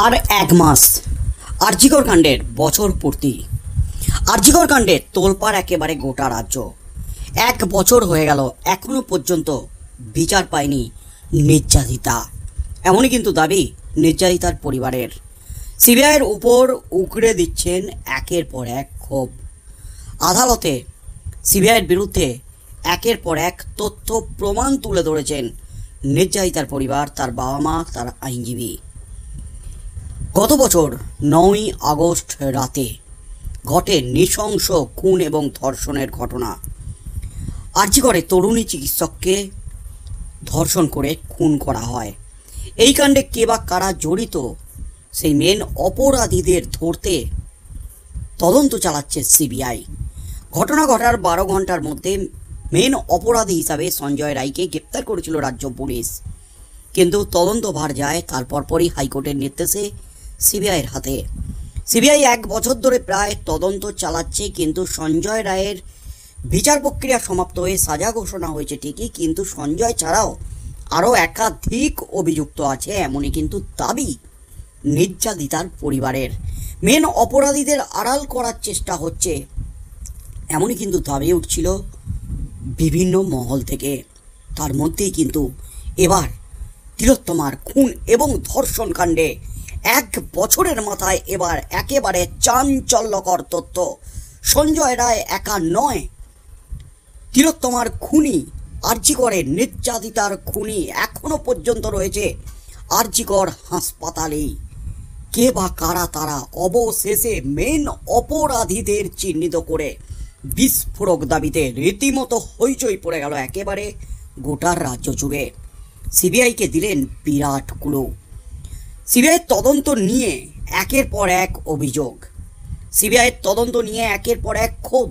আর এক মাস আরজিকর কাণ্ডের বছর পূর্তি। আরজিকর কাণ্ডে তোলপাড় একেবারে গোটা রাজ্য। এক বছর হয়ে গেল, এখনো পর্যন্ত বিচার পায়নি নির্যাতিতা। এমনই কিন্তু দাবি নির্যাতিতার পরিবারের। সিবিআইয়ের উপর উগড়ে দিচ্ছেন একের পর এক ক্ষোভ। আদালতে সিবিআইয়ের বিরুদ্ধে একের পর এক তথ্য প্রমাণ তুলে ধরেছেন নির্যাতিতার পরিবার, তার বাবা মা, তার আইনজীবী। গত বছর 9ই আগস্ট রাতে ঘটে নৃশংস খুন এবং ধর্ষণের ঘটনা। আরজিকরে তরুণী চিকিৎসককে ধর্ষণ করে খুন করা হয়। এই কাণ্ডে কে বা কারা জড়িত, সেই মেন অপরাধীদের ধরতে তদন্ত চালাচ্ছে সিবিআই। ঘটনা ঘটার 12 ঘন্টার মধ্যে মেন অপরাধী হিসাবে সঞ্জয় রায়কে গ্রেপ্তার করেছিল রাজ্য পুলিশ, কিন্তু তদন্ত ভার যায় তার পরপরই হাইকোর্টের নির্দেশে সিবিআইয়ের হাতে। সিবিআই 1 বছর ধরে প্রায় তদন্ত চালাচ্ছে, কিন্তু সঞ্জয় রায়ের বিচার প্রক্রিয়া সমাপ্ত হয়ে সাজা ঘোষণা হয়েছে ঠিকই, কিন্তু সঞ্জয় ছাড়াও আরও একাধিক অভিযুক্ত আছে, এমনই কিন্তু দাবি নির্যাতিতার পরিবারের। মেন অপরাধীদের আড়াল করার চেষ্টা হচ্ছে, এমনই কিন্তু দাবি উঠছিল বিভিন্ন মহল থেকে। তার মধ্যেই কিন্তু এবার তিলোত্তমার খুন এবং ধর্ষণ কাণ্ডে 1 বছরের মাথায় এবার একেবারে চাঞ্চল্যকর তথ্য। সঞ্জয় রায় একা নয়, তিলোত্তমার খুনি, আরজিকরের নির্যাতিতার খুনি এখনো পর্যন্ত রয়েছে আরজিকর হাসপাতালেই। কে বা কারা তারা? অবশেষে মেন অপরাধীদের চিহ্নিত করে বিস্ফোরক দাবিতে রীতিমতো হইচই পড়ে গেল একেবারে গোটার রাজ্য জুড়ে। সিবিআইকে দিলেন বিরাট ক্লু। সিবিআইয়ের তদন্ত নিয়ে একের পর এক অভিযোগ, সিবিআইয়ের তদন্ত নিয়ে একের পর এক ক্ষোভ।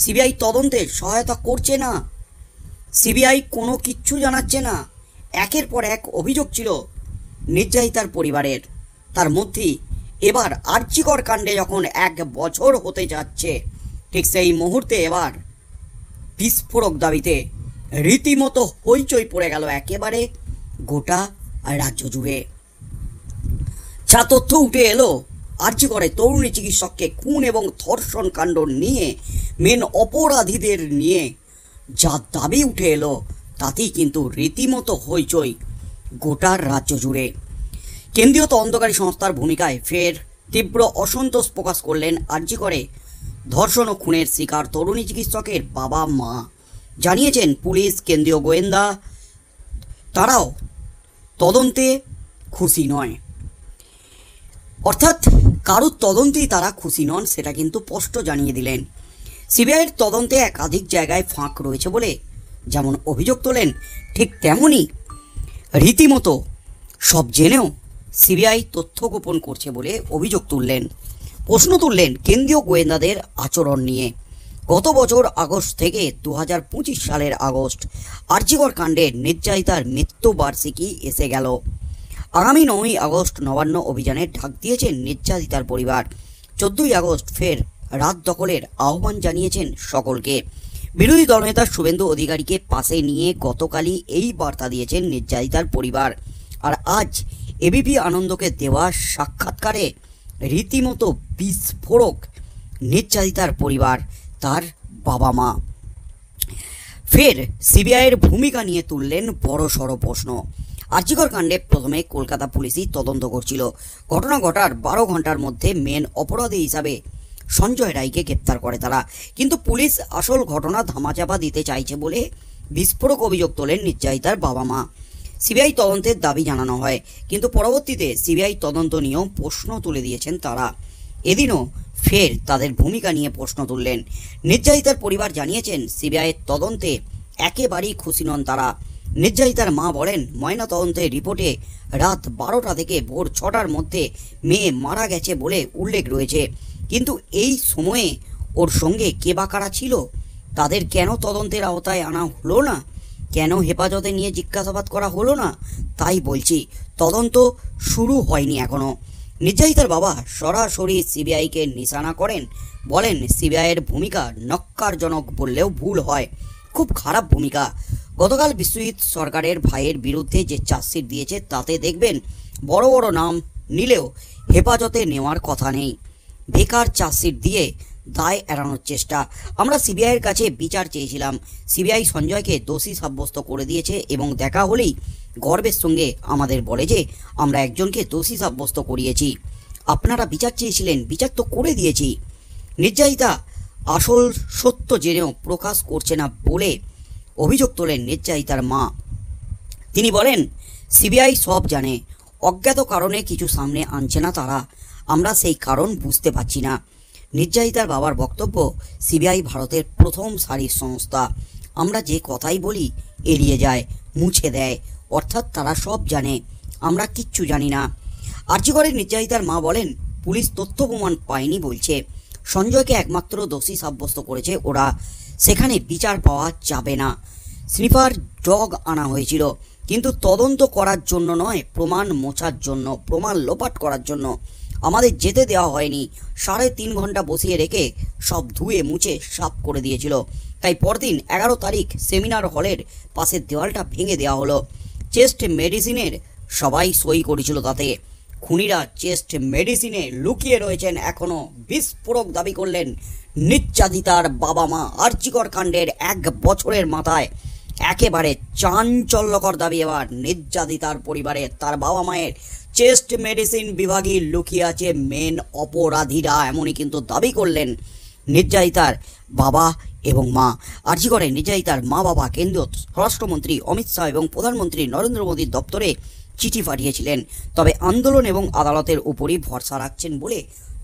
সিবিআই তদন্তে সহায়তা করছে না, সিবিআই কোনো কিচ্ছু জানাচ্ছে না। একের পর এক অভিযোগ ছিল নির্যাতিতার পরিবারের। তার মধ্যেই এবার আরজিকর কাণ্ডে যখন 1 বছর হতে যাচ্ছে, ঠিক সেই মুহূর্তে এবার বিস্ফোরক দাবিতে রীতিমতো হইচই পড়ে গেল একেবারে গোটা রাজ্য জুড়ে। যা তথ্য উঠে এলো আরজিকরে তরুণী চিকিৎসককে খুন এবং ধর্ষণ কাণ্ড নিয়ে, মেন অপরাধীদের নিয়ে যা দাবি উঠে এলো, তাতেই কিন্তু রীতিমতো হইচই গোটার রাজ্য জুড়ে। কেন্দ্রীয় তদন্তকারী সংস্থার ভূমিকায় ফের তীব্র অসন্তোষ প্রকাশ করলেন আরজিকরে ধর্ষণ ও খুনের শিকার তরুণী চিকিৎসকের বাবা মা। জানিয়েছেন পুলিশ, কেন্দ্রীয় গোয়েন্দা, তারাও তদন্তে খুশি নয়। অর্থাৎ কারোর তদন্তেই তারা খুশি নন, সেটা কিন্তু স্পষ্ট জানিয়ে দিলেন। সিবিআইয়ের তদন্তে একাধিক জায়গায় ফাঁক রয়েছে বলে যেমন অভিযোগ তোলেন, ঠিক তেমনই রীতিমতো সব জেনেও সিবিআই তথ্য গোপন করছে বলে অভিযোগ তুললেন। প্রশ্ন তুললেন কেন্দ্রীয় গোয়েন্দাদের আচরণ নিয়ে। গত বছর আগস্ট থেকে 2025 সালের আগস্ট আরজিকর কাণ্ডের নির্যাতিতার মৃত্যুবার্ষিকী এসে গেল। আগামী 9ই আগস্ট নবান্ন অভিযানের ডাক দিয়েছেন নির্যাতিতার পরিবার। 14ই আগস্ট ফের রাত দখলের আহ্বান জানিয়েছেন সকলকে। বিরোধী দলনেতা শুভেন্দু অধিকারীকে পাশে নিয়ে গতকালই এই বার্তা দিয়েছেন নির্যাতিতার পরিবার। আর আজ এবিপি আনন্দকে দেওয়া সাক্ষাৎকারে রীতিমতো বিস্ফোরক নির্যাতিতার পরিবার, তার বাবা মা। ফের সিবিআইয়ের ভূমিকা নিয়ে তুললেন বড়সড় প্রশ্ন। আরজিকর কাণ্ডে প্রথমে কলকাতা পুলিশই তদন্ত করছিল। ঘটনা ঘটার 12 ঘন্টার মধ্যে মেন অপরাধী হিসাবে সঞ্জয় রায়কে গ্রেপ্তার করে তারা, কিন্তু পুলিশ আসল ঘটনা ধামাচাপা দিতে চাইছে বলে বিস্ফোরক অভিযোগ তোলেন নির্যাতিতার বাবা মা। সিবিআই তদন্তের দাবি জানানো হয়, কিন্তু পরবর্তীতে সিবিআই তদন্ত নিয়েও প্রশ্ন তুলে দিয়েছেন তারা। এদিনও ফের তাদের ভূমিকা নিয়ে প্রশ্ন তুললেন। নির্যাতিতার পরিবার জানিয়েছেন সিবিআইয়ের তদন্তে একেবারেই খুশি নন তারা। নির্যাতিতার মা বলেন, ময়না তদন্তের রিপোর্টে রাত 12টা থেকে ভোর 6টার মধ্যে মেয়ে মারা গেছে বলে উল্লেখ রয়েছে, কিন্তু এই সময়ে ওর সঙ্গে কে বা কারা ছিল, তাদের কেন তদন্তের আওতায় আনা হলো না, কেন হেফাজতে নিয়ে জিজ্ঞাসাবাদ করা হলো না, তাই বলছি তদন্ত শুরু হয়নি এখনো। নির্যাতিতার বাবা সরাসরি সিবিআইকে নিশানা করেন, বলেন সিবিআইয়ের ভূমিকা নক্কারজনক বললেও ভুল হয়, খুব খারাপ ভূমিকা। গতকাল বিশ্বজিৎ সরকারের ভাইয়ের বিরুদ্ধে যে চার্জশিট দিয়েছে তাতে দেখবেন বড় বড় নাম নিলেও হেফাজতে নেওয়ার কথা নেই। বেকার চার্জশিট দিয়ে দায় এড়ানোর চেষ্টা। আমরা সিবিআইয়ের কাছে বিচার চেয়েছিলাম। সিবিআই সঞ্জয়কে দোষী সাব্যস্ত করে দিয়েছে এবং দেখা হলেই গর্বের সঙ্গে আমাদের বলে যে আমরা একজনকে দোষী সাব্যস্ত করিয়েছি। আপনারা বিচার চেয়েছিলেন, বিচার তো করে দিয়েছি। নির্যাতিতা আসল সত্য জেনেও প্রকাশ করছে না বলে অভিযোগ তোলেন নির্যাতিতার মা। তিনি বলেন, সিবিআই সব জানে, অজ্ঞাত কারণে কিছু সামনে আনছে না তারা। আমরা সেই কারণ বুঝতে পারছি না। নির্যাতিতার বাবার বক্তব্য, সিবিআই ভারতের প্রথম সারির সংস্থা। আমরা যে কথাই বলি এড়িয়ে যায়, মুছে দেয়, অর্থাৎ তারা সব জানে, আমরা কিচ্ছু জানি না। আরজিকরের নির্যাতিতার মা বলেন, পুলিশ তথ্য প্রমাণ পায়নি বলছে, সঞ্জয়কে একমাত্র দোষী সাব্যস্ত করেছে ওরা, সেখানে বিচার পাওয়া যাবে না। স্নিফার ডগ আনা হয়েছিল, কিন্তু তদন্ত করার জন্য নয়, প্রমাণ মোছার জন্য, প্রমাণ লোপাট করার জন্য। আমাদের যেতে দেওয়া হয়নি। 3.5 ঘন্টা বসিয়ে রেখে সব ধুয়ে মুছে সাফ করে দিয়েছিল। তাই পরদিন 11 তারিখ সেমিনার হলের পাশের দেওয়ালটা ভেঙে দেওয়া হলো। চেস্ট মেডিসিনের সবাই সই করেছিল তাতে। খুনিরা চেস্ট মেডিসিনে লুকিয়ে রয়েছেন এখনো, বিস্ফোরক দাবি করলেন নির্যাতিতার বাবা মা। আরজিকর কাণ্ডের 1 বছরের মাথায় একেবারে চাঞ্চল্যকর দাবি এবার নির্যাতিতার পরিবারের। তার বাবা মায়ের চেস্ট মেডিসিন বিভাগে লুকিয়ে আছে মেন অপরাধীরা, এমনই কিন্তু দাবি করলেন নির্যাতিতার বাবা এবং মা। আরজিকরে নির্যাতিতার মা বাবা কেন্দ্রীয় স্বরাষ্ট্রমন্ত্রী অমিত শাহ এবং প্রধানমন্ত্রী নরেন্দ্র মোদীর দপ্তরে চিঠি পাঠিয়েছিলেন, তবে আন্দোলন এবং আদালতের উপরই ভরসা রাখছেন বলে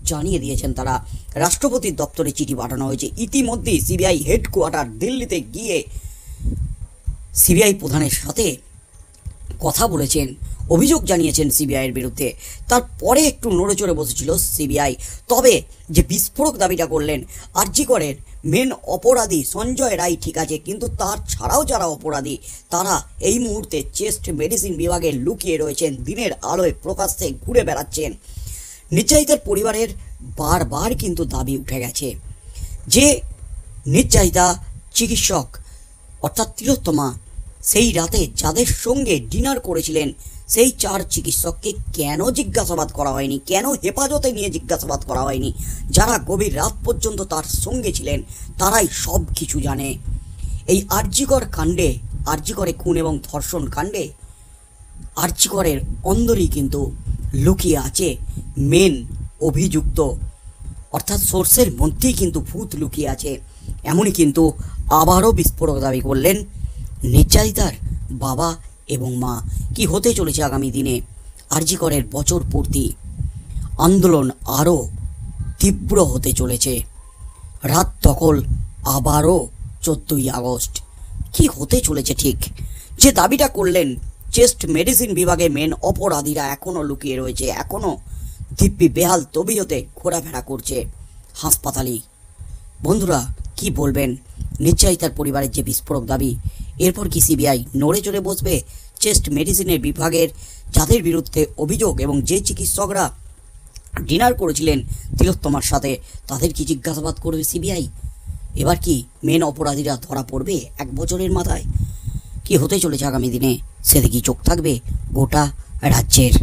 জানিয়ে দিয়েছেন তারা। রাষ্ট্রপতির দপ্তরে চিঠি পাঠানো হয়েছে। ইতিমধ্যেই সিবিআই হেডকোয়ার্টার দিল্লিতে গিয়ে সিবিআই প্রধানের সাথে কথা বলেছেন, অভিযোগ জানিয়েছেন সিবিআইয়ের বিরুদ্ধে। তারপরে একটু নড়ে চড়ে বসেছিল সিবিআই। তবে যে বিস্ফোরক দাবিটা করলেন, আরজিকরের মেন অপরাধী সঞ্জয় রায় ঠিক আছে, কিন্তু তার ছাড়াও যারা অপরাধী তারা এই মুহূর্তে চেস্ট মেডিসিন বিভাগে লুকিয়ে রয়েছেন, দিনের আলোয় প্রকাশ্যে ঘুরে বেড়াচ্ছেন। নির্যাতিতার পরিবারের বারবার কিন্তু দাবি উঠে গেছে যে নির্যাতিতা চিকিৎসক অর্থাৎ তিলোত্তমা সেই রাতে যাদের সঙ্গে ডিনার করেছিলেন সেই 4 চিকিৎসককে কেন জিজ্ঞাসাবাদ করা হয়নি, কেন হেফাজতে নিয়ে জিজ্ঞাসাবাদ করা হয়নি। যারা গভীর রাত পর্যন্ত তার সঙ্গে ছিলেন তারাই সব কিছু জানে। এই আরজিকর কাণ্ডে, আরজিকরে খুন এবং ধর্ষণ কাণ্ডে আরজিকরের অন্দরেই কিন্তু লুকিয়ে আছে মেন অভিযুক্ত, অর্থাৎ সোর্সের মধ্যেই কিন্তু ভূত লুকিয়ে আছে। এমনই কিন্তু আবারও বিস্ফোরক দাবি করলেন নির্যাতিতার বাবা এবং মা। কি হতে চলেছে আগামী দিনে? আরজিকরের বছর পূর্তি, আন্দোলন আরও তীব্র হতে চলেছে। রাত দখল আবারও 14ই আগস্ট। কি হতে চলেছে ঠিক? যে দাবিটা করলেন চেস্ট মেডিসিন বিভাগে মেন অপরাধীরা এখনও লুকিয়ে রয়েছে, এখনও দিব্যি বেহাল তবিয়তে ঘোরাফেরা করছে হাসপাতালে। বন্ধুরা কি বলবেন? নির্যাতিতার পরিবারের যে বিস্ফোরক দাবি, এরপর কি সিবিআই নড়ে চড়ে বসবে? চেস্ট মেডিসিনের বিভাগের যাদের বিরুদ্ধে অভিযোগ এবং যে চিকিৎসকরা ডিনার করেছিলেন তিলোত্তমার সাথে তাদের কি জিজ্ঞাসাবাদ করবে সিবিআই? এবার কি মেন অপরাধীরা ধরা পড়বে 1 বছরের মাথায়? কি হতে চলেছে আগামী দিনে সেদিকেই চোখ থাকবে গোটা রাজ্যের।